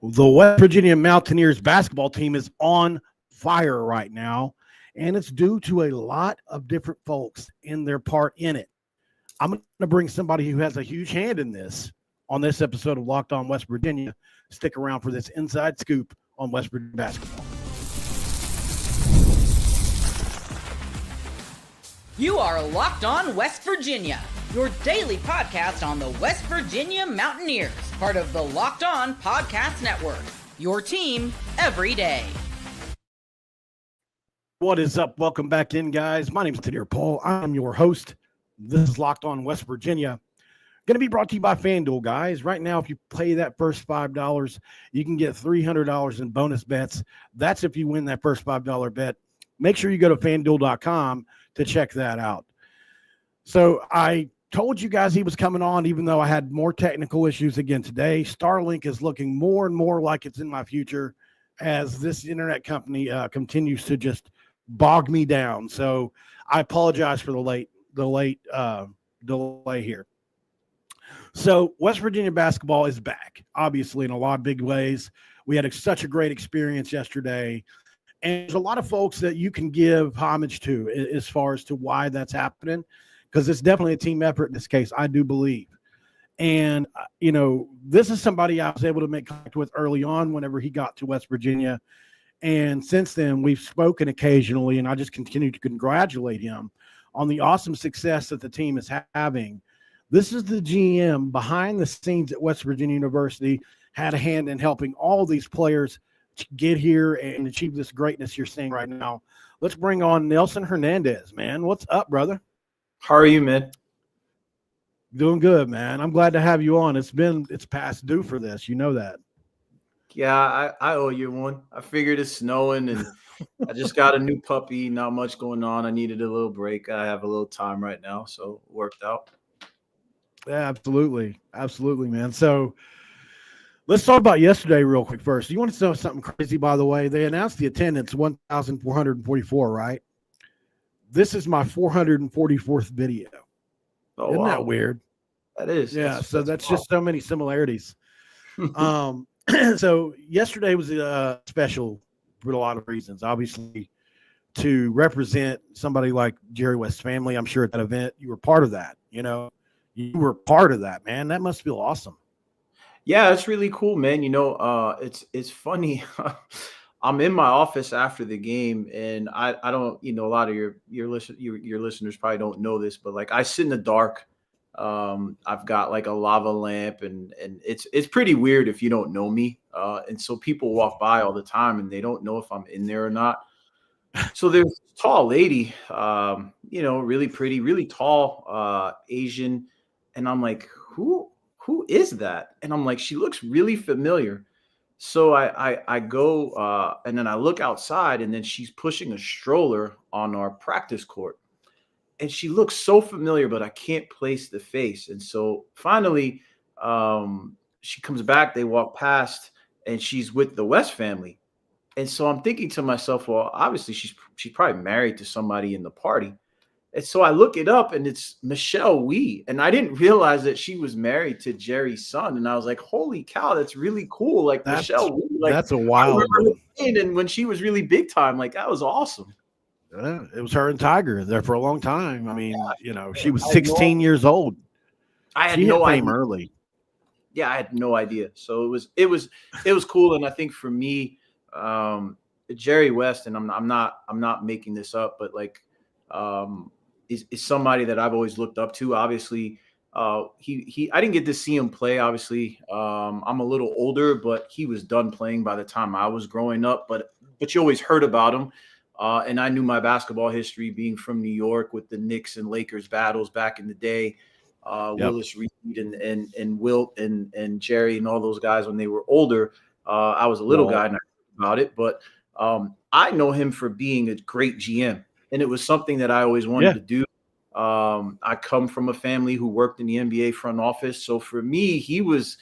The West Virginia Mountaineers basketball team is on fire right now, and it's due to a lot of different folks in their part in it. I'm going to bring somebody who has a huge hand in this on this episode of Locked On West Virginia. Stick around for this inside scoop on West Virginia basketball. You are Locked On West Virginia, your daily podcast on the West Virginia Mountaineers, part of the Locked On Podcast Network, your team every day. What is up? Welcome back in, guys. My name is Tadier Paul. I'm your host. This is Locked On West Virginia. Going to be brought to you by FanDuel, guys. Right now, if you play that first $5, you can get $300 in bonus bets. That's if you win that first $5 bet. Make sure you go to FanDuel.com to check that out. So I told you guys he was coming on, even though I had more technical issues again today. Starlink is looking more and more like it's in my future as this internet company continues to just bog me down. So I apologize for the late delay here. So West Virginia basketball is back, obviously, in a lot of big ways. We had such a great experience yesterday. And there's a lot of folks that you can give homage to as far as to why that's happening, because it's definitely a team effort in this case, I do believe. And, this is somebody I was able to make contact with early on whenever he got to West Virginia. And since then, we've spoken occasionally, and I just continue to congratulate him on the awesome success that the team is having. This is the GM behind the scenes at West Virginia University, had a hand in helping all these players get here and achieve this greatness you're seeing right now. Let's bring on Nelson Hernandez, man. What's up, brother? How are you, man? Doing good, man. I'm glad to have you on. It's past due for this. You know that. Yeah, I owe you one. I figured it's snowing and I just got a new puppy, not much going on. I needed a little break. I have a little time right now, so it worked out. Yeah, absolutely. Absolutely, man. So let's talk about yesterday real quick first. You want to know something crazy, by the way? They announced the attendance, 1,444, right? This is my 444th video. Oh, Isn't wow. that weird? That is. Yeah, that's just so many similarities. So yesterday was special for a lot of reasons. Obviously, to represent somebody like Jerry West's family, I'm sure at that event, you were part of that. You were part of that, man. That must feel awesome. Yeah, it's really cool, man. It's funny. I'm in my office after the game, and I don't, a lot of your listeners probably don't know this, but like I sit in the dark. I've got like a lava lamp, and it's pretty weird if you don't know me. And so people walk by all the time, and they don't know if I'm in there or not. So there's a tall lady, really pretty, really tall, Asian, and I'm like, who is that? And I'm like, she looks really familiar. So I go and then I look outside, and then she's pushing a stroller on our practice court. And she looks so familiar, but I can't place the face. And so finally, she comes back, they walk past, and she's with the West family. And so I'm thinking to myself, well, obviously she's probably married to somebody in the party. And so I look it up, and it's Michelle Wee. And I didn't realize that she was married to Jerry's son. And I was like, holy cow, that's really cool. Like Michelle Wee. Like, that's a wild one. And when she was really big time, like that was awesome. It was her and Tiger there for a long time. I mean, she was 16 years old. I had no idea. Early. Yeah, I had no idea. So it was cool. And I think for me, Jerry West, and I'm not making this up, but like, is somebody that I've always looked up to. Obviously, I didn't get to see him play. Obviously, I'm a little older, but he was done playing by the time I was growing up. But you always heard about him, and I knew my basketball history being from New York with the Knicks and Lakers battles back in the day. Yep. Willis Reed and Wilt and Jerry and all those guys when they were older. I was a little guy and I heard about it, but I know him for being a great GM. And it was something that I always wanted to do. I come from a family who worked in the NBA front office. So for me, he's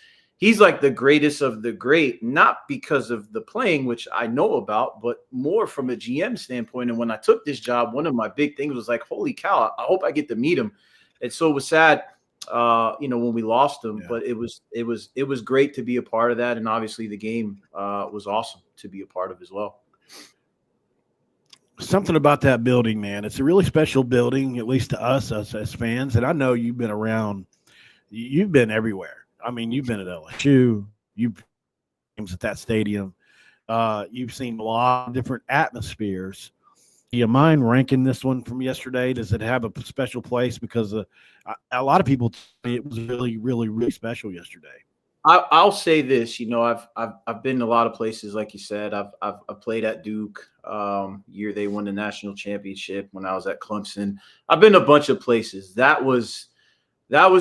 like the greatest of the great, not because of the playing, which I know about, but more from a GM standpoint. And when I took this job, one of my big things was like, holy cow, I hope I get to meet him. And so it was sad when we lost them. Yeah. But it was great to be a part of that, and obviously the game was awesome to be a part of as well. Something about that building, man. It's a really special building, at least to us as fans. And I know you've been around. You've been everywhere. I mean, you've been at LSU. You've been at that stadium. You've seen a lot of different atmospheres. Do you mind ranking this one from yesterday? Does it have a special place? Because a lot of people tell me it was really, really, really special yesterday. I'll say this, I've been to a lot of places, like you said. I've played at Duke, year they won the national championship. When I was at Clemson, I've been a bunch of places. That was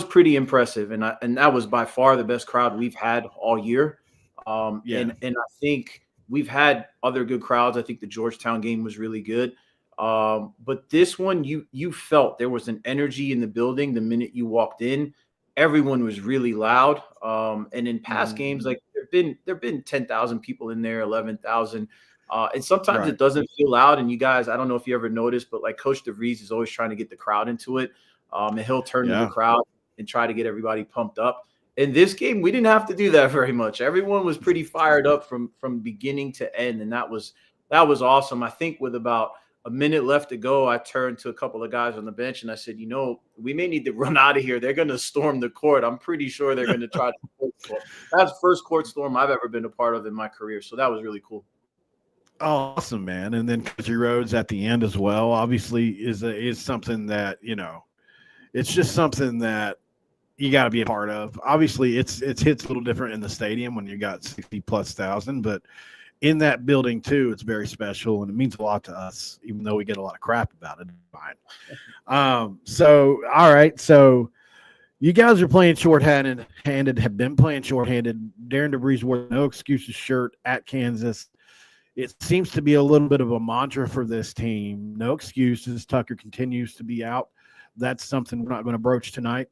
pretty impressive, and that was by far the best crowd we've had all year. And I think we've had other good crowds. I think the Georgetown game was really good, but this one, you felt there was an energy in the building the minute you walked in. Everyone was really loud. And in past games, like there've been 10,000 people in there, 11,000. And sometimes it doesn't feel loud. And you guys, I don't know if you ever noticed, but like Coach DeVries is always trying to get the crowd into it. And he'll turn to the crowd and try to get everybody pumped up. In this game, we didn't have to do that very much. Everyone was pretty fired up from beginning to end. And that was awesome. I think with about a minute left to go, I turned to a couple of guys on the bench and I said, we may need to run out of here. They're going to storm the court. I'm pretty sure they're going to try to. That's the first court storm I've ever been a part of in my career. So that was really cool. Awesome, man. And then Country Roads at the end as well, obviously is something that, it's just something that you got to be a part of. Obviously it's hits a little different in the stadium when you got 60,000+, but in that building too, it's very special and it means a lot to us, even though we get a lot of crap about it. Fine. So, all right. So you guys are playing shorthanded, have been playing shorthanded. Darren DeVries wore no excuses shirt at Kansas. It seems to be a little bit of a mantra for this team. No excuses. Tucker continues to be out. That's something we're not going to broach tonight.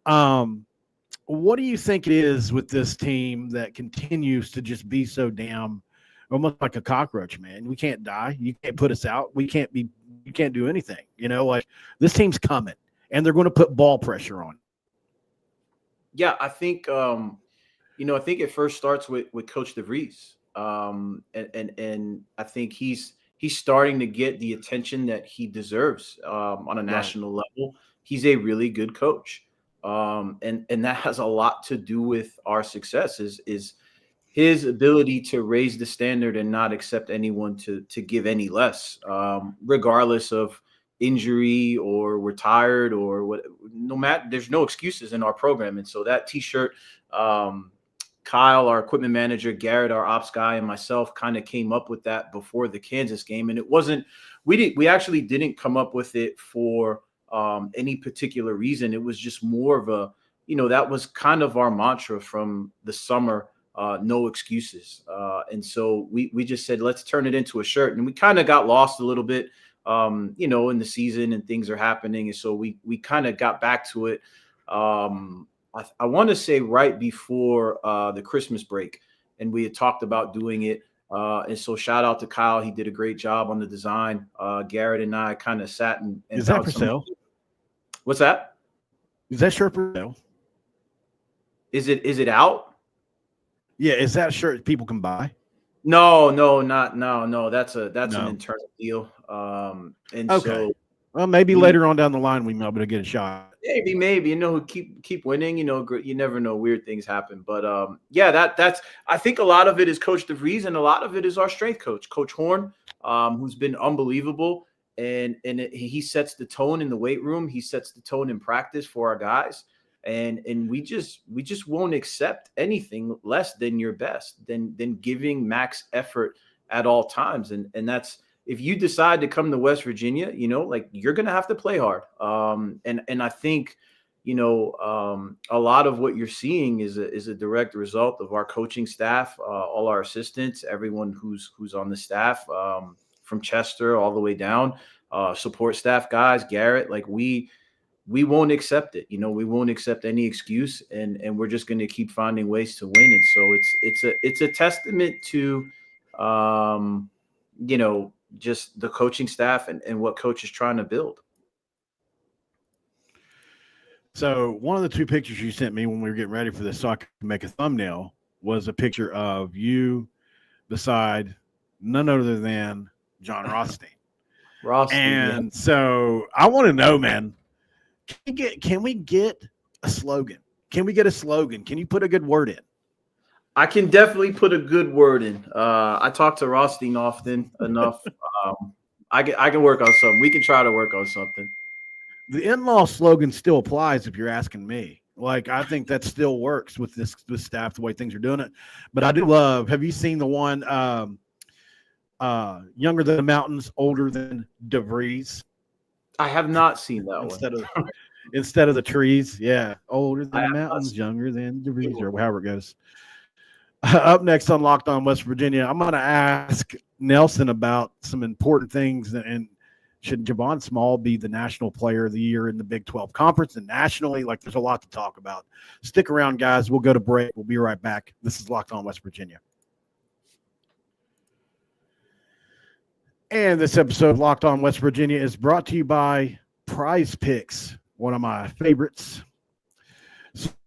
What do you think it is with this team that continues to just be so damn almost like a cockroach, man? We can't die. You can't put us out. You can't do anything. Like this team's coming and they're going to put ball pressure on. Yeah, I think I think it first starts with Coach DeVries. And I think he's starting to get the attention that he deserves on a national level. He's a really good coach. And that has a lot to do with our success is his ability to raise the standard and not accept anyone to give any less, regardless of injury or we're tired or what. No matter, there's no excuses in our program. And so that T-shirt, Kyle, our equipment manager, Garrett, our ops guy, and myself kind of came up with that before the Kansas game. And it wasn't, we actually didn't come up with it for any particular reason. It was just more of a, that was kind of our mantra from the summer, no excuses. And so we just said, let's turn it into a shirt. And we kind of got lost a little bit, in the season and things are happening. And so we kind of got back to it. I want to say right before the Christmas break, and we had talked about doing it. And so shout out to Kyle. He did a great job on the design. Garrett and I kind of sat and is that for sale? What's that? Is that shirt for sale? Is it out? Yeah. Is that shirt people can buy? No. That's an internal deal. And okay. So well, maybe later on down the line, we might be able to get a shot. Maybe, keep winning, you never know, weird things happen. But that's, I think a lot of it is Coach DeVries and a lot of it is our strength coach, Coach Horn, who's been unbelievable. And he sets the tone in the weight room. He sets the tone in practice for our guys. And we just won't accept anything less than your best, than giving max effort at all times. And that's, if you decide to come to West Virginia, you're going to have to play hard. And I think, a lot of what you're seeing is a direct result of our coaching staff, all our assistants, everyone who's on the staff, from Chester all the way down, support staff guys, Garrett, like we won't accept it. We won't accept any excuse, and we're just going to keep finding ways to win. And so it's a testament to, just the coaching staff and what coach is trying to build. So one of the two pictures you sent me when we were getting ready for this so I could make a thumbnail was a picture of you beside none other than John Rothstein. And so I want to know, man, can we get a slogan? Can we get a slogan? Can you put a good word in? I can definitely put a good word in. I talk to Rothstein often enough. I can work on something. We can try to work on something. The in-law slogan still applies if you're asking me. Like, I think that still works with this staff, the way things are doing it. But I do love, have you seen the one younger than the mountains, older than DeVries? I have not seen that instead of the trees. Yeah. Older than the mountains, younger than DeVries, or however it goes. Up next on Locked On West Virginia, I'm going to ask Nelson about some important things. And should Javon Small be the National Player of the Year in the Big 12 Conference and nationally? Like, there's a lot to talk about. Stick around, guys. We'll go to break. We'll be right back. This is Locked On West Virginia. And this episode of Locked On West Virginia is brought to you by Prize Picks, one of my favorites.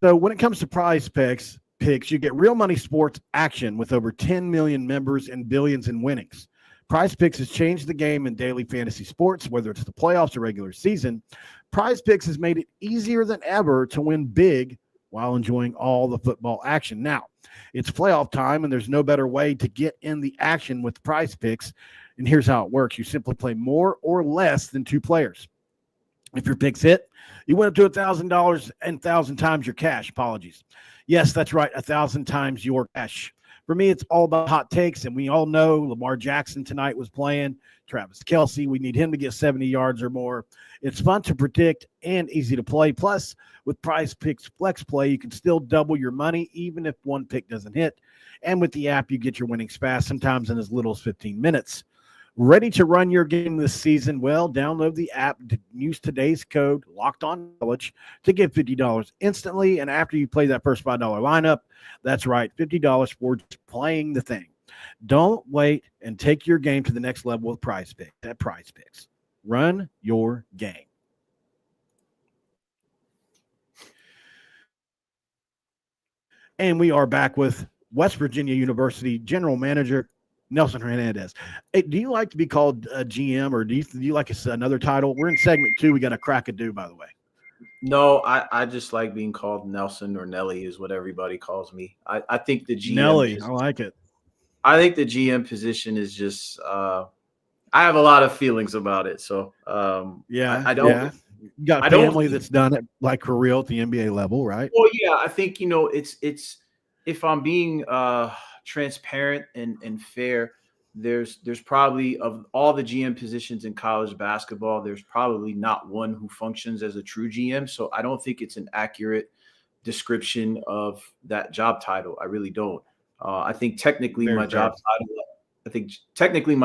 So when it comes to Prize Picks, you get real money sports action with over 10 million members and billions in winnings. Prize Picks has changed the game in daily fantasy sports, whether it's the playoffs or regular season. Prize Picks has made it easier than ever to win big while enjoying all the football action. Now, it's playoff time, and there's no better way to get in the action with Prize Picks. And here's how it works. You simply play more or less than two players. If your picks hit, you win up to $1,000 and 1,000 times your cash. Apologies. Yes, that's right, 1,000 times your cash. For me, it's all about hot takes, and we all know Lamar Jackson tonight was playing. Travis Kelce, we need him to get 70 yards or more. It's fun to predict and easy to play. Plus, with Prize Picks Flex Play, you can still double your money even if one pick doesn't hit. And with the app, you get your winnings fast, sometimes in as little as 15 minutes. Ready to run your game this season? Well, download the app, use today's code LOCKEDONCollege to get $50 instantly. And after you play that first $5 lineup, that's right, $50 for just playing the thing. Don't wait and take your game to the next level with Prize Picks. At Prize Picks, run your game. And we are back with West Virginia University General Manager Nelson Hernandez. Hey, do you like to be called a GM, or do you like another title? We're in segment 2. We got a crack-a-do, by the way. No, I just like being called Nelson, or Nelly is what everybody calls me. I think the GM Nelly, I like it. I think the GM position is just I have a lot of feelings about it. So I don't. Yeah. You got a family that's done it like for real at the NBA level, right? Well, yeah, I think it's if I'm being transparent and fair, there's probably, of all the GM positions in college basketball, there's probably not one who functions as a true GM. So I don't think it's an accurate description of that job title. I really don't. I think technically my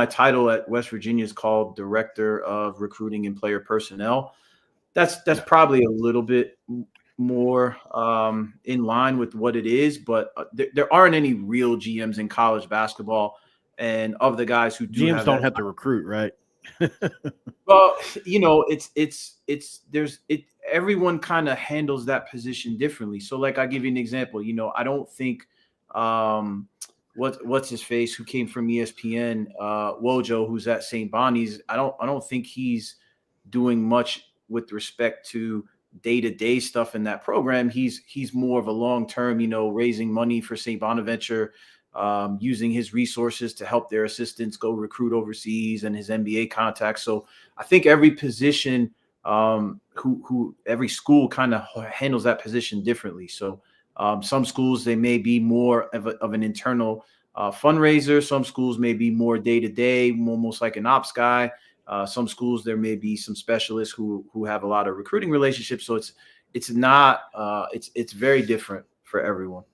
title at West Virginia is called Director of Recruiting and Player Personnel. That's probably a little bit more in line with what it is, but there aren't any real GMs in college basketball, and of the guys who do GMs don't have to recruit, right? Well, everyone kind of handles that position differently. So, like, I'll give you an example. I don't think what's his face, who came from ESPN, Wojo, who's at St. Bonnie's, I don't think he's doing much with respect to day-to-day stuff in that program. He's more of a long-term, raising money for St. Bonaventure, using his resources to help their assistants go recruit overseas, and his NBA contacts. So I think every position, every school kind of handles that position differently. So some schools, they may be more of an internal fundraiser. Some schools may be more day-to-day, almost like an ops guy. Some schools, there may be some specialists who have a lot of recruiting relationships. So it's very different for everyone.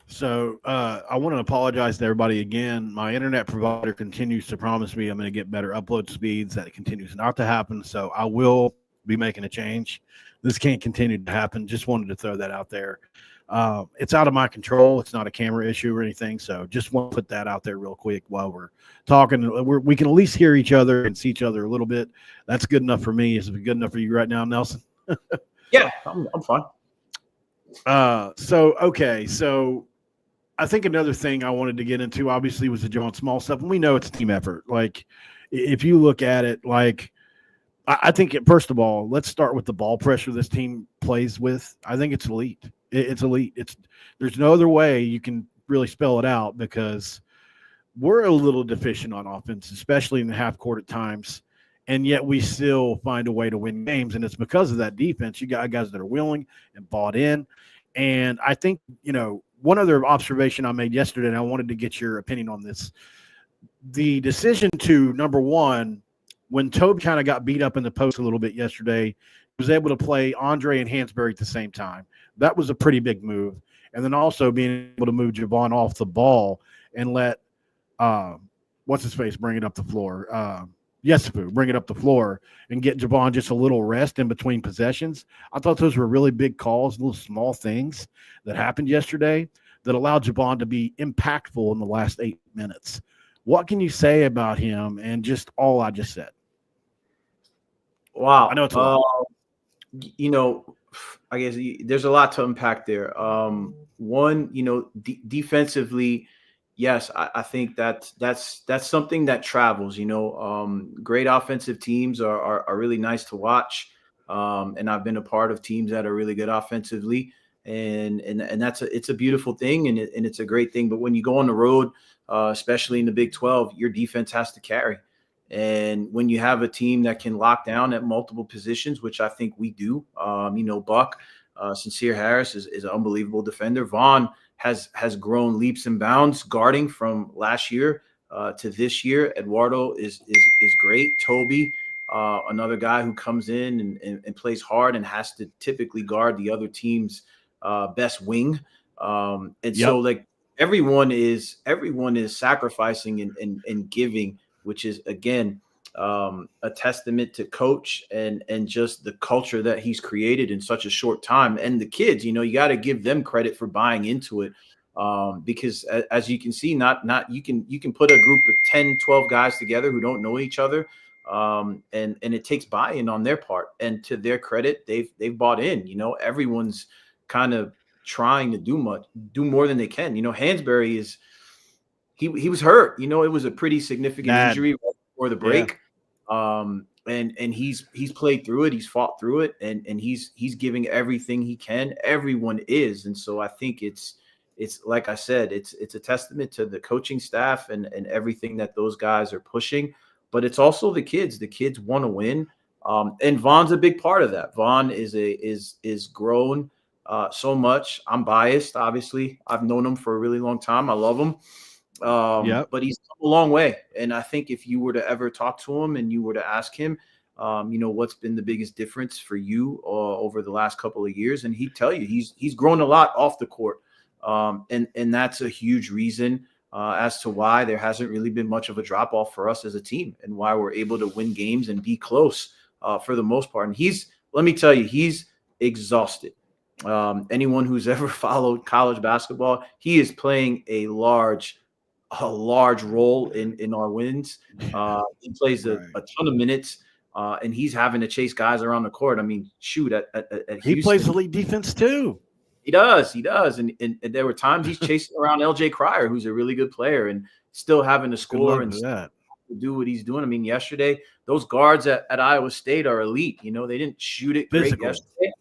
So I want to apologize to everybody again. My internet provider continues to promise me I'm going to get better upload speeds. That continues not to happen. So I will be making a change. This can't continue to happen. Just wanted to throw that out there. It's out of my control. It's not a camera issue or anything. So just want to put that out there real quick while we're talking. We can at least hear each other and see each other a little bit. That's good enough for me. Is it good enough for you right now, Nelson? Yeah, I'm fine. So I think another thing I wanted to get into obviously was the Javon Small stuff. And we know it's a team effort. Like if you look at it, like I think first of all, let's start with the ball pressure this team plays with. I think it's elite. It's elite. There's no other way you can really spell it out because we're a little deficient on offense, especially in the half court at times. And yet we still find a way to win games. And it's because of that defense. You got guys that are willing and bought in. And I think, one other observation I made yesterday, and I wanted to get your opinion on this. The decision to, number one, when Toby kind of got beat up in the post a little bit yesterday, he was able to play Andre and Hansberry at the same time. That was a pretty big move. And then also being able to move Javon off the ball and let what's-his-face bring it up the floor. Yesufu, bring it up the floor and get Javon just a little rest in between possessions. I thought those were really big calls, little small things that happened yesterday that allowed Javon to be impactful in the last 8 minutes. What can you say about him and just all I just said? Wow. I know it's a lot. I guess there's a lot to unpack there. One, defensively, yes, I think that's something that travels. Great offensive teams are really nice to watch, and I've been a part of teams that are really good offensively, and it's a beautiful thing, and it's a great thing. But when you go on the road, especially in the Big 12, your defense has to carry. And when you have a team that can lock down at multiple positions, which I think we do, Buck, Sincere Harris is an unbelievable defender. Vaughn has grown leaps and bounds guarding from last year to this year. Eduardo is great. Toby, another guy who comes in and plays hard and has to typically guard the other team's best wing. So like everyone is sacrificing and giving, which is again a testament to coach and just the culture that he's created in such a short time. And the kids, you got to give them credit for buying into it. Because as you can see, not you can put a group of 10, 12 guys together who don't know each other. And it takes buy-in on their part, and to their credit, they've bought in. Everyone's kind of trying to do more than they can. Hansberry is he was hurt. It was a pretty significant injury right before the break. And he's played through it, he's fought through it, and he's giving everything he can. Everyone is. And so I think it's like I said, it's a testament to the coaching staff and everything that those guys are pushing, but it's also the kids. The kids want to win. And Vaughn's a big part of that. Vaughn is grown so much. I'm biased, obviously. I've known him for a really long time. I love him. But he's come a long way. And I think if you were to ever talk to him and you were to ask him, what's been the biggest difference for you over the last couple of years, and he'd tell you he's grown a lot off the court. And that's a huge reason as to why there hasn't really been much of a drop off for us as a team, and why we're able to win games and be close for the most part. And let me tell you, he's exhausted. Anyone who's ever followed college basketball, he is playing a large role in our wins. He plays a ton of minutes, and he's having to chase guys around the court. I mean, shoot, at Houston, he plays elite defense too. He does. And there were times he's chasing around LJ Cryer, who's a really good player, and still having to score and do what he's doing. I mean, yesterday, those guards at Iowa State are elite. They didn't shoot it great yesterday,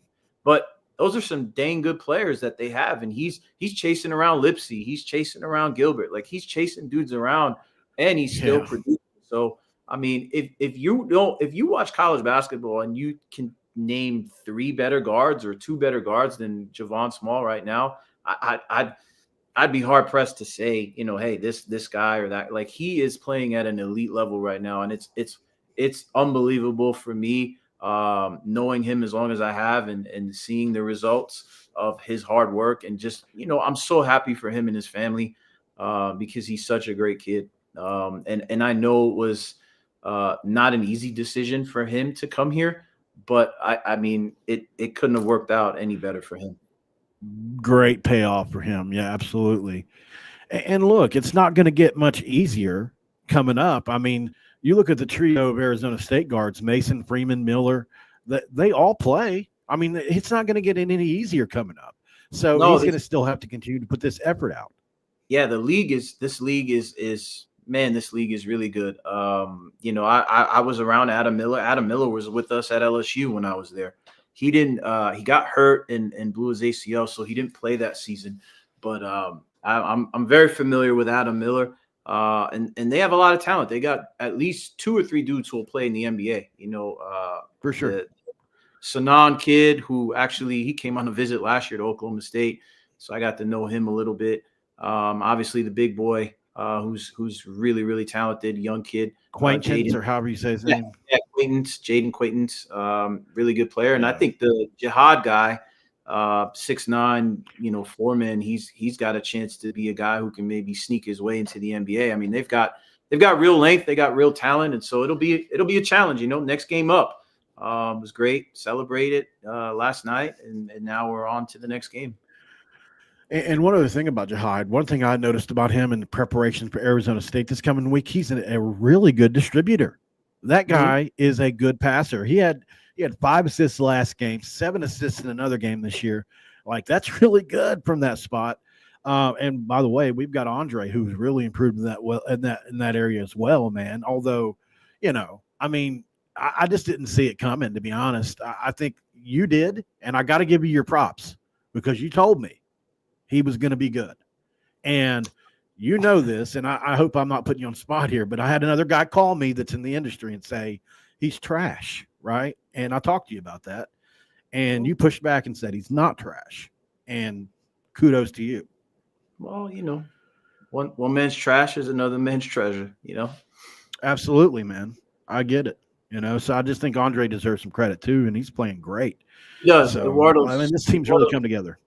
but those are some dang good players that they have. And he's chasing around Lipsy. He's chasing around Gilbert. Like, he's chasing dudes around, and he's still producing. So, I mean, if you watch college basketball and you can name 3 better guards or 2 better guards than Javon Small right now, I'd be hard pressed to say, hey, this guy or that. Like, he is playing at an elite level right now, and it's unbelievable for me, knowing him as long as I have, and seeing the results of his hard work, and just, I'm so happy for him and his family, because he's such a great kid. And I know it was not an easy decision for him to come here, but I mean, it couldn't have worked out any better for him. Great payoff for him. Yeah, absolutely. And look, it's not going to get much easier coming up. I mean, you look at the trio of Arizona State guards, Mason, Freeman, Miller, that they all play. I mean, it's not going to get any easier coming up. So No, he's going to still have to continue to put this effort out. yeah, this league is man, this league is really good. You know, I was around Adam Miller. Adam Miller was with us at LSU when I was there. He didn't he got hurt and blew his ACL, so he didn't play that season. But I'm very familiar with Adam Miller. And they have a lot of talent. They got at least 2 or 3 dudes who will play in the NBA. You know, For sure. The Sanan kid, who actually he came on a visit last year to Oklahoma State, so I got to know him a little bit. Obviously the big boy, who's really, really talented, young kid, Quaintance, or however you say his name. Yeah, Jaden Quaintance, really good player. And I think the Jihad guy, 6'9", you know, foreman, he's got a chance to be a guy who can maybe sneak his way into the NBA. I mean, they've got real length, they got real talent, and so it'll be a challenge. You know, next game up was great, celebrated last night, and now we're on to the next game. And one other thing about Jihad, one thing I noticed about him in the preparation for Arizona State this coming week, he's a really good distributor. That guy is a good passer. He had 5 assists last game, 7 assists in another game this year. Like, that's really good from that spot. And by the way, we've got Andre, who's really improved in that area as well, man. Although, you know, I mean, I just didn't see it coming, to be honest. I think you did, and I got to give you your props because you told me he was going to be good. And you know this, and I hope I'm not putting you on the spot here, but I had another guy call me that's in the industry and say he's trash, right? And I talked to you about that. And you pushed back and said he's not trash. And kudos to you. Well, you know, one man's trash is another man's treasure, you know? Absolutely, man. I get it. You know, so I just think Andre deserves some credit too, and he's playing great. He does. So, I mean, this team's really come together.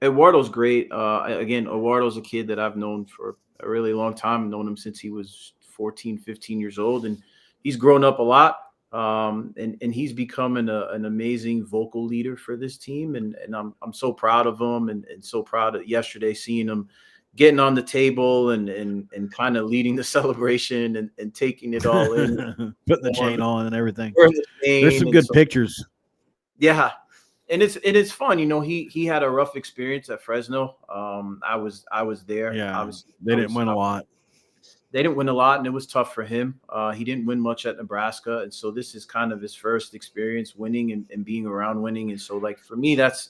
Eduardo's great. Again, Eduardo's a kid that I've known for a really long time. I've known him since he was 14, 15 years old, and he's grown up a lot. And he's becoming an amazing vocal leader for this team. And I'm so proud of him, and so proud of yesterday seeing him getting on the table and kind of leading the celebration and taking it all in. Putting the chain on and everything. There's some good pictures. Yeah. And it's fun, you know. He had a rough experience at Fresno. I was there. Yeah, they didn't win a lot. They didn't win a lot, and it was tough for him. He didn't win much at Nebraska, and so this is kind of his first experience winning and being around winning. And so, like, for me, that's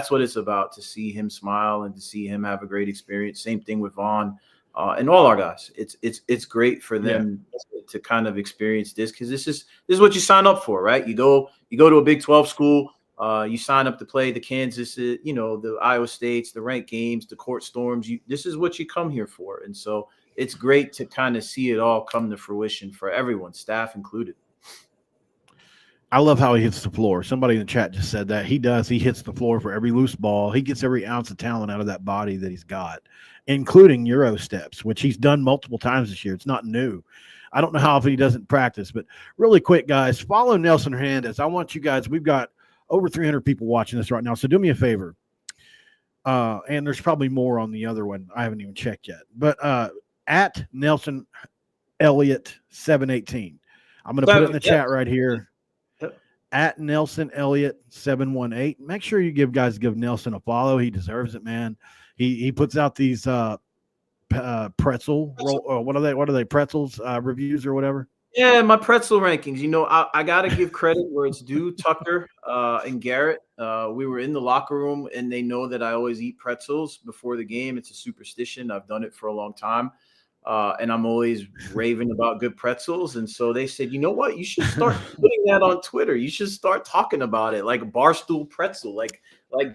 what it's about, to see him smile and to see him have a great experience. Same thing with Vaughn and all our guys. It's great for them to kind of experience this, because this is what you sign up for, right? You go to a Big 12 school. You sign up to play the Kansas, you know, the Iowa States, the ranked games, the court storms. This is what you come here for. And so it's great to kind of see it all come to fruition for everyone, staff included. I love how he hits the floor. Somebody in the chat just said that. He does. He hits the floor for every loose ball. He gets every ounce of talent out of that body that he's got, including Euro steps, which he's done multiple times this year. It's not new. I don't know how often he doesn't practice, but really quick, guys, follow Nelson Hernandez. I want you guys, we've got over 300 people watching this right now. So do me a favor. And there's probably more on the other one. I haven't even checked yet. But at Nelson Elliott 718. I'm going to put it in the chat right here. At Nelson Elliott 718. Make sure you give Nelson a follow. He deserves it, man. He puts out these pretzel what are they pretzels reviews or whatever. Yeah, my pretzel rankings. You know, I got to give credit where it's due. Tucker and Garrett, we were in the locker room, and they know that I always eat pretzels before the game. It's a superstition. I've done it for a long time, and I'm always raving about good pretzels. And so they said, you know what? You should start putting that on Twitter. You should start talking about it, like Barstool Pretzel, like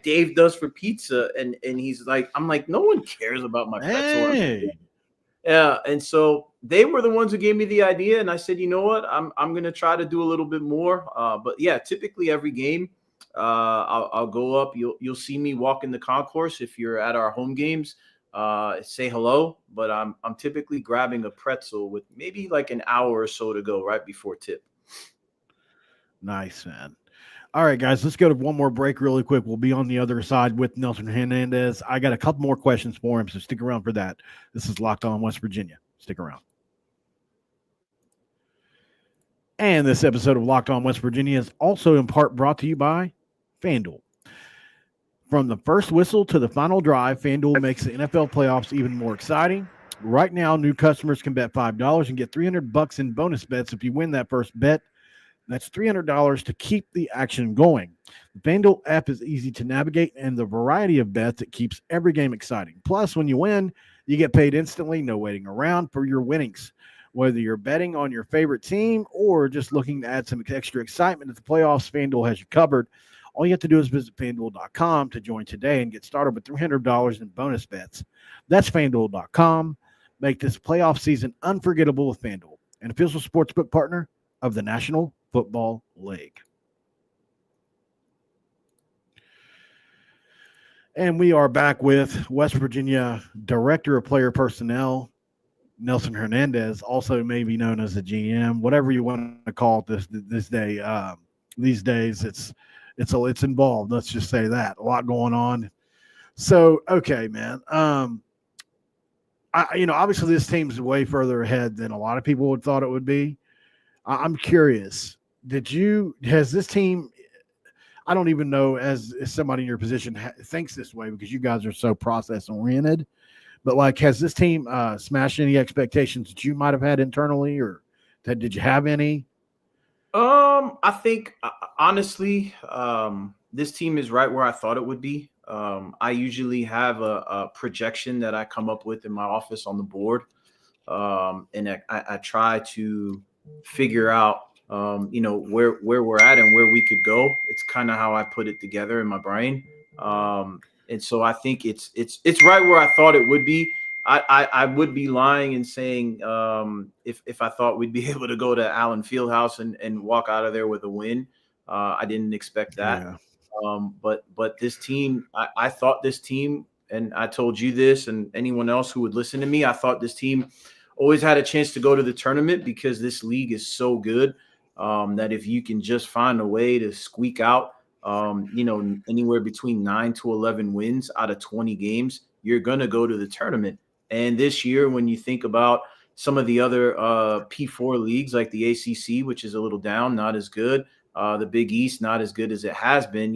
Dave does for pizza. And he's like, I'm like, no one cares about my pretzel. Hey. Yeah, and so they were the ones who gave me the idea, and I said, you know what, I'm gonna try to do a little bit more. But yeah, typically every game, I'll go up. You'll see me walk in the concourse if you're at our home games. Say hello, but I'm typically grabbing a pretzel with maybe like an hour or so to go right before tip. Nice, man. All right, guys, let's go to one more break really quick. We'll be on the other side with Nelson Hernandez. I got a couple more questions for him, so stick around for that. This is Locked On West Virginia. Stick around. And this episode of Locked On West Virginia is also in part brought to you by FanDuel. From the first whistle to the final drive, FanDuel makes the NFL playoffs even more exciting. Right now, new customers can bet $5 and get $300 in bonus bets if you win that first bet. That's $300 to keep the action going. The FanDuel app is easy to navigate, and the variety of bets, it keeps every game exciting. Plus, when you win, you get paid instantly, no waiting around for your winnings. Whether you're betting on your favorite team or just looking to add some extra excitement at the playoffs, FanDuel has you covered. All you have to do is visit FanDuel.com to join today and get started with $300 in bonus bets. That's FanDuel.com. Make this playoff season unforgettable with FanDuel, an official sportsbook partner of the National Football League. And we are back with West Virginia Director of Player Personnel, Nelson Hernandez, also maybe known as the GM, whatever you want to call it this day. These days, it's involved. Let's just say that a lot going on. So, okay, man. Obviously this team's way further ahead than a lot of people would thought it would be. I'm curious. Has this team, I don't even know as somebody in your position thinks this way because you guys are so process oriented, but like, has this team smashed any expectations that you might've had internally, or did you have any? I think honestly, this team is right where I thought it would be. I usually have a projection that I come up with in my office on the board. And I try to figure out, where we're at and where we could go. It's kind of how I put it together in my brain. And so I think it's right where I thought it would be. I would be lying and saying if I thought we'd be able to go to Allen Fieldhouse and walk out of there with a win. I didn't expect that. Yeah. But this team, I thought this team, and I told you this and anyone else who would listen to me, I thought this team always had a chance to go to the tournament because this league is so good that if you can just find a way to squeak out, anywhere between 9 to 11 wins out of 20 games, you're going to go to the tournament. And this year, when you think about some of the other P4 leagues like the ACC, which is a little down, not as good, the Big East, not as good as it has been,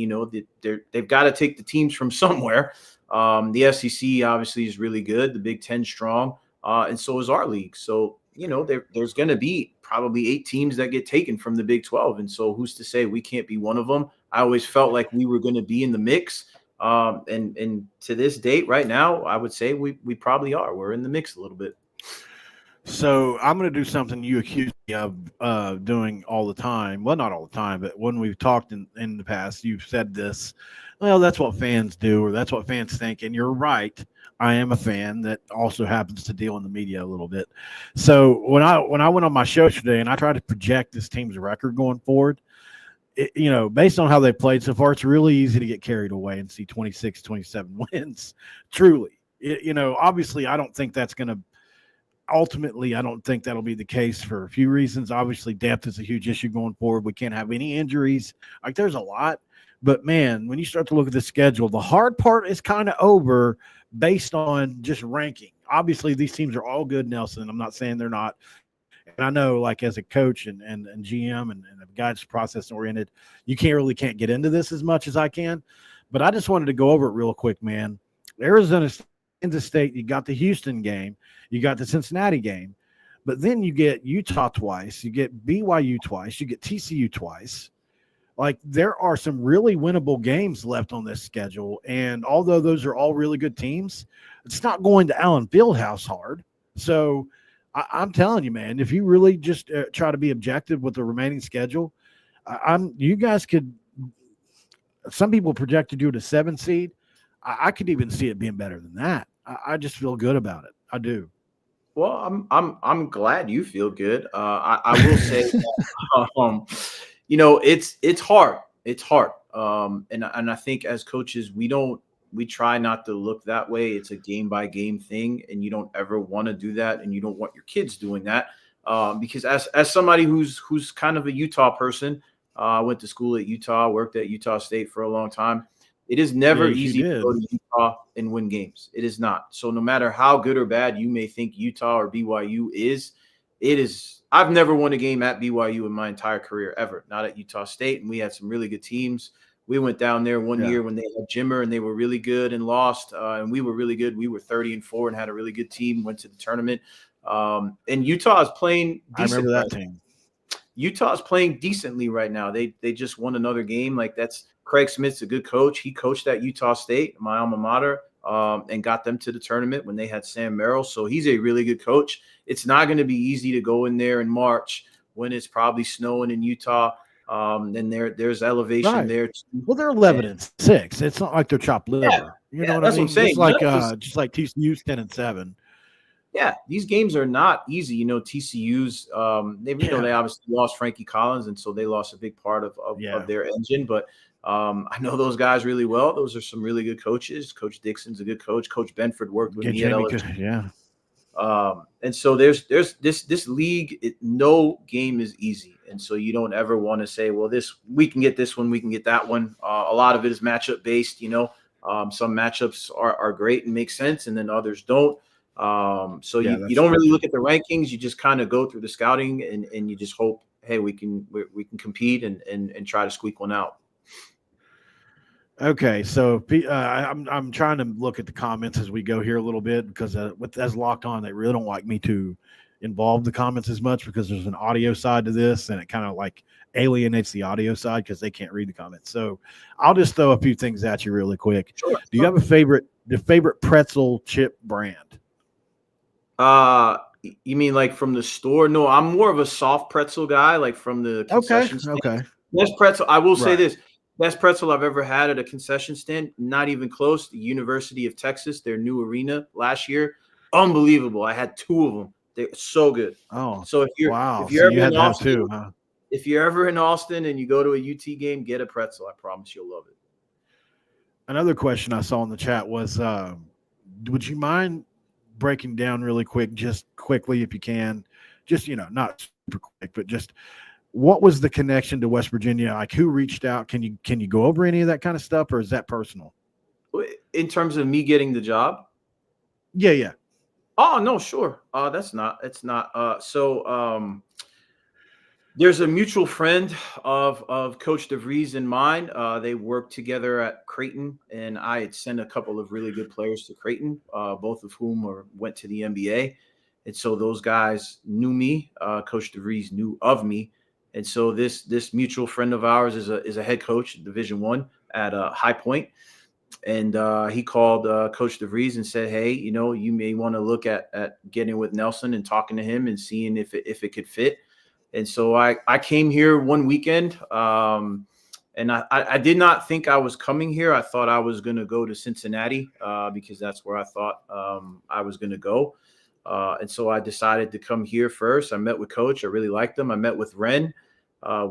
they've got to take the teams from somewhere. The SEC obviously is really good. The Big Ten strong. And so is our league. So, there's going to be probably 8 teams that get taken from the Big 12. And so who's to say we can't be one of them? I always felt like we were going to be in the mix. And to this date right now, I would say we probably are. We're in the mix a little bit. So I'm going to do something you accuse me of doing all the time. Well, not all the time, but when we've talked in the past, you've said this, well, that's what fans do, or that's what fans think. And you're right. I am a fan that also happens to deal in the media a little bit. So when I went on my show today and I tried to project this team's record going forward, based on how they played so far, it's really easy to get carried away and see 26, 27 wins. Truly, obviously, I don't think that's going to ultimately, I don't think that'll be the case for a few reasons. Obviously, depth is a huge issue going forward. We can't have any injuries. Like, there's a lot. But, man, when you start to look at the schedule, the hard part is kind of over based on just ranking. Obviously, these teams are all good, Nelson. I'm not saying they're not. And I know, like, as a coach and GM and a guy that's process-oriented, you can't get into this as much as I can. But I just wanted to go over it real quick, man. Arizona State, you got the Houston game. You got the Cincinnati game. But then you get Utah twice. You get BYU twice. You get TCU twice. Like, there are some really winnable games left on this schedule. And although those are all really good teams, it's not going to Allen Fieldhouse hard. So I'm telling you, man, if you really just try to be objective with the remaining schedule, you guys could – some people projected you to 7 seed. I could even see it being better than that. I just feel good about it. I do. Well, I'm glad you feel good. I will say that, it's hard. It's hard. And I think as coaches, we try not to look that way. It's a game by game thing, and you don't ever want to do that, and you don't want your kids doing that. Because as somebody who's kind of a Utah person, I went to school at Utah, worked at Utah State for a long time. It is never easy to go to Utah and win games. It is not. So no matter how good or bad you may think Utah or BYU is, it is. I've never won a game at BYU in my entire career ever, not at Utah State. And we had some really good teams. We went down there one year when they had Jimmer and they were really good and lost. And we were really good. We were 30-4 and had a really good team, went to the tournament. And Utah is playing decent. I remember that team. Utah is playing decently right now. They just won another game. Like that's Craig Smith's a good coach. He coached at Utah State, my alma mater, and got them to the tournament when they had Sam Merrill. So he's a really good coach. It's not going to be easy to go in there in March when it's probably snowing in Utah. And there's elevation there too. Well, they're 11-6. It's not like they're chopped liver. Yeah, you know what that's I mean? what I'm saying. It's like just like TCU's 10-7. Yeah, these games are not easy. You know, TCU's they obviously lost Frankie Collins, and so they lost a big part of their engine. But I know those guys really well. Those are some really good coaches. Coach Dixon's a good coach. Coach Benford worked with me at LSU. And so there's this league. No game is easy, and so you don't ever want to say, well, we can get this one, we can get that one. A lot of it is matchup based. You know, some matchups are great and make sense, and then others don't. So you don't really look at the rankings. You just kind of go through the scouting and you just hope, hey, we can compete and try to squeak one out. Okay, so I'm trying to look at the comments as we go here a little bit because as Locked On, they really don't like me to involve the comments as much because there's an audio side to this and it kind of like alienates the audio side because they can't read the comments. So I'll just throw a few things at you really quick. Sure. Do you have the favorite pretzel chip brand? You mean like from the store? No, I'm more of a soft pretzel guy, like from the concession stand. Okay. Best pretzel. I will say this. Best pretzel I've ever had at a concession stand, not even close. The University of Texas, their new arena last year, unbelievable. I had 2 of them. They're so good. Oh, so if you're ever in Austin and you go to a UT game, get a pretzel. I promise you'll love it. Another question I saw in the chat was, would you mind breaking down really quickly if you can, just not super quick, but just what was the connection to West Virginia? Like who reached out? Can you go over any of that kind of stuff, or is that personal? In terms of me getting the job? Yeah. Oh no, sure. It's not. There's a mutual friend of Coach DeVries and mine. They worked together at Creighton, and I had sent a couple of really good players to Creighton, both of whom went to the NBA. And so those guys knew me. Coach DeVries knew of me. And so this mutual friend of ours is a head coach at Division I at High Point. And he called Coach DeVries and said, hey, you may want to look at getting with Nelson and talking to him and seeing if it could fit. And so I came here one weekend, and I did not think I was coming here. I thought I was going to go to Cincinnati because that's where I thought I was going to go. And so I decided to come here first. I met with Coach. I really liked him. I met with Ren.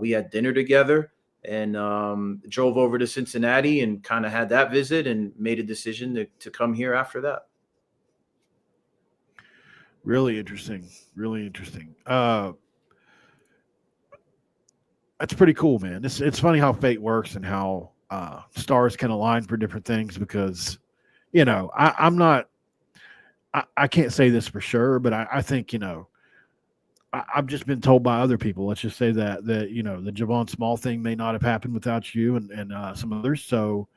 We had dinner together and drove over to Cincinnati and kind of had that visit and made a decision to come here after that. Really interesting. That's pretty cool, man. It's funny how fate works and how stars can align for different things because, I can't say this for sure, but I think, I've just been told by other people, let's just say that the Javon Small thing may not have happened without you and some others. So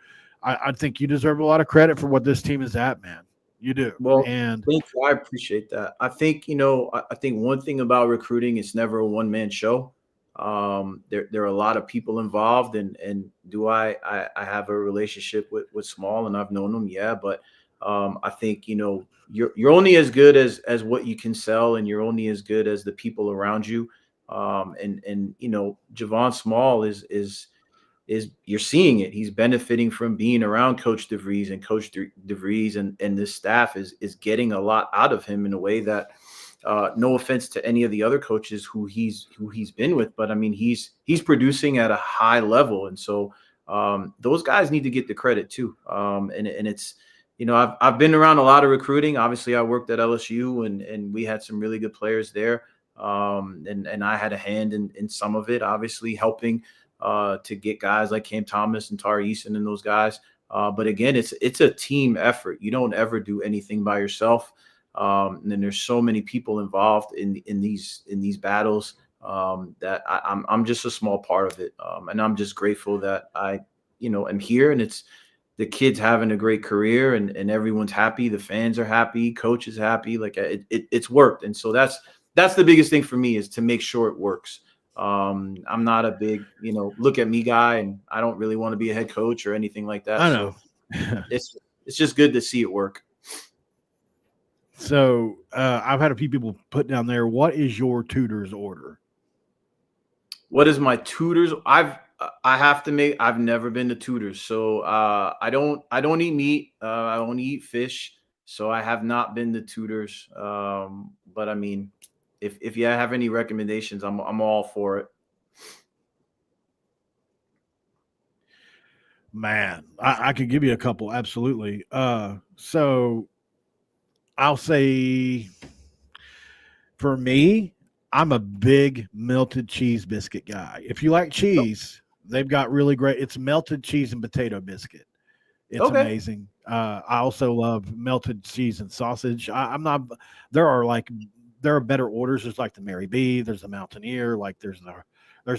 I think you deserve a lot of credit for what this team is at, man. You do. Well, thank you. I appreciate that. I think, I think one thing about recruiting, it's never a one-man show. There are a lot of people involved and do I have a relationship with Small and I've known him. Yeah. But, I think, you're only as good as what you can sell and you're only as good as the people around you. And Javon Small is you're seeing it. He's benefiting from being around Coach DeVries, and Coach DeVries and this staff is getting a lot out of him in a way that, no offense to any of the other coaches who he's been with, but I mean, he's producing at a high level. And so those guys need to get the credit too. And it's, I've been around a lot of recruiting. Obviously I worked at LSU and we had some really good players there. And I had a hand in some of it, obviously helping to get guys like Cam Thomas and Tari Eason and those guys. But again, it's a team effort. You don't ever do anything by yourself. And then there's so many people involved in these battles that I'm just a small part of it. And I'm just grateful that I'm here, and it's the kids having a great career, and everyone's happy. The fans are happy. Coach is happy. Like it's worked. And so that's the biggest thing for me, is to make sure it works. I'm not a big, look at me guy, and I don't really want to be a head coach or anything like that. I know. So it's just good to see it work. So I've had a few people put down there, what is your tutor's order? What is my tutor's? I've never been to Tutors, so I don't eat meat. I only eat fish, so I have not been to Tutors. But I mean, if you have any recommendations, I'm all for it. Man, I could give you a couple, absolutely. So I'll say, for me, I'm a big melted cheese biscuit guy. If you like cheese, they've got really great. It's melted cheese and potato biscuit. It's amazing. I also love melted cheese and sausage. I'm not. There are better orders. There's like the Mary B. There's the Mountaineer. Like there's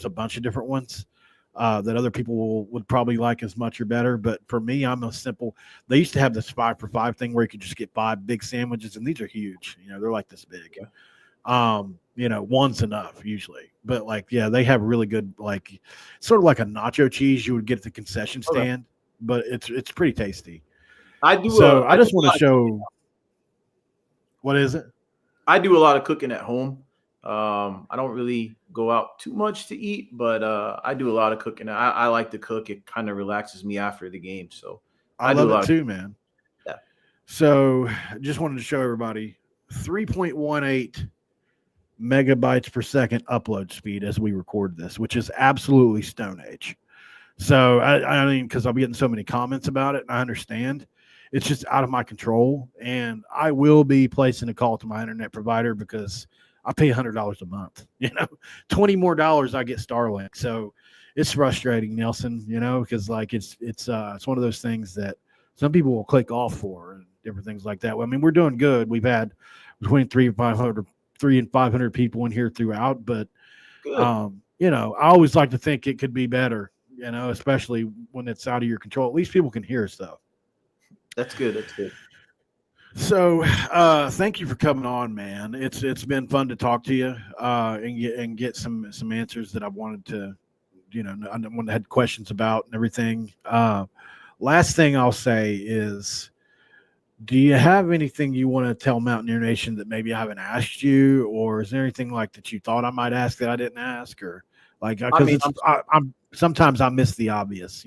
a bunch of different ones that other people would probably like as much or better. But for me, I'm a simple. They used to have this 5 for $5 thing where you could just get 5 big sandwiches, and these are huge. They're like this big. One's enough usually, but they have really good, sort of like a nacho cheese you would get at the concession stand, but it's pretty tasty. I just want to show. What is it? I do a lot of cooking at home. I don't really go out too much to eat, but I do a lot of cooking. I like to cook. It kind of relaxes me after the game. So I love it too, man. Yeah. So just wanted to show everybody 3.18 megabytes per second upload speed as we record this, which is absolutely Stone Age. So I mean, because I'll be getting so many comments about it, and I understand it's just out of my control, and I will be placing a call to my internet provider because I pay $100 a month. $20 more I get Starlink. So it's frustrating, Nelson. Because it's one of those things that some people will click off for and different things like that. Well, I mean, we're doing good. We've had between 300 and 500 people in here throughout, but I always like to think it could be better, especially when it's out of your control. At least people can hear stuff. That's good. So thank you for coming on, man. It's been fun to talk to you and get some answers that I wanted to, I had questions about and everything. Last thing I'll say is, do you have anything you want to tell Mountaineer Nation that maybe I haven't asked you, or is there anything that you thought I might ask that I didn't ask, or because I'm sometimes I miss the obvious,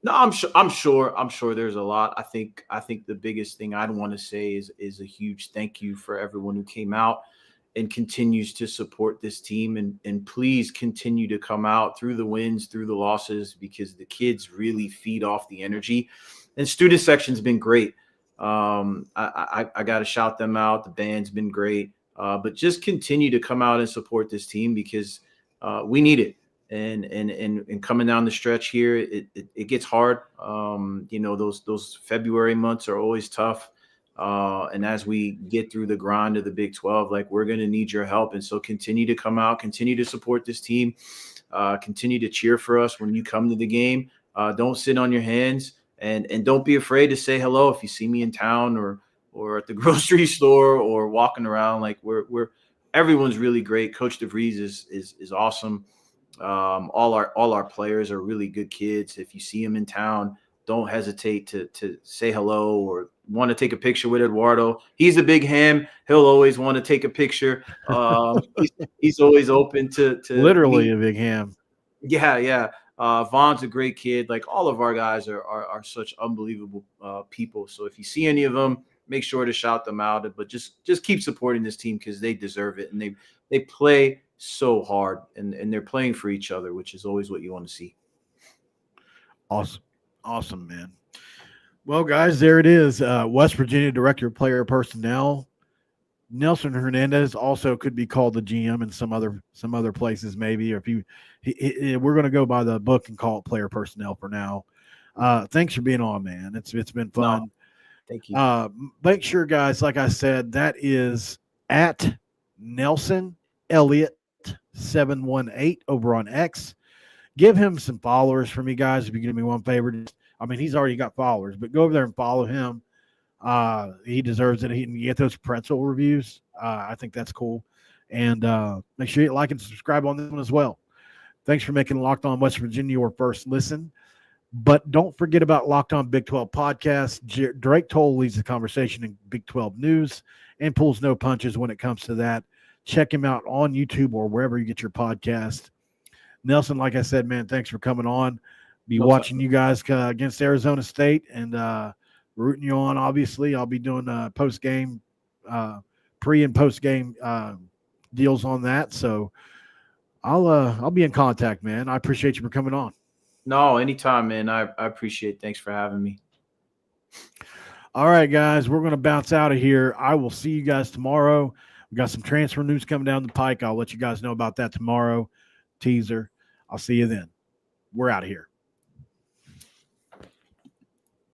No, I'm sure there's a lot. I think the biggest thing I'd want to say is a huge thank you for everyone who came out and continues to support this team, and please continue to come out through the wins, through the losses, because the kids really feed off the energy, and student section's been great. I got to shout them out. The band's been great, but just continue to come out and support this team because we need it. And coming down the stretch here, it gets hard. Those February months are always tough. And as we get through the grind of the Big 12, we're going to need your help. And so continue to come out, continue to support this team, continue to cheer for us when you come to the game. Don't sit on your hands. And don't be afraid to say hello if you see me in town or at the grocery store or walking around. We're everyone's really great. Coach DeVries is awesome. All our players are really good kids. If you see them in town, don't hesitate to say hello or want to take a picture with Eduardo. He's a big ham. He'll always want to take a picture. He's always open to literally a big ham. Yeah. Vaughn's a great kid. All of our guys are such unbelievable people. So if you see any of them, make sure to shout them out. But just keep supporting this team because they deserve it, and they play so hard, and they're playing for each other, which is always what you want to see. Awesome, man. Well, guys, there it is. West Virginia Director of Player Personnel, Nelson Hernandez also could be called the GM in some other places maybe. Or if we're going to go by the book and call it player personnel for now. Thanks for being on, man. It's been fun. No, thank you. Make sure, guys, like I said, that is at Nelson Elliott 718 over on X. Give him some followers for me, guys. If you give me one favor, I mean, he's already got followers, but go over there and follow him. He deserves it. He can get those pretzel reviews. I think that's cool. And make sure you like and subscribe on this one as well. Thanks for making Locked On West Virginia your first listen. But don't forget about Locked On Big 12 podcast. Drake Toll leads the conversation in Big 12 news and pulls no punches when it comes to that. Check him out on YouTube or wherever you get your podcast. Nelson, like I said, man, thanks for coming on. Be watching you guys against Arizona State and rooting you on. Obviously, I'll be doing post-game, pre and post-game deals on that. So I'll be in contact, man. I appreciate you for coming on. No, anytime, man. I appreciate it. Thanks for having me. All right, guys, we're going to bounce out of here. I will see you guys tomorrow. We got some transfer news coming down the pike. I'll let you guys know about that tomorrow. Teaser. I'll see you then. We're out of here.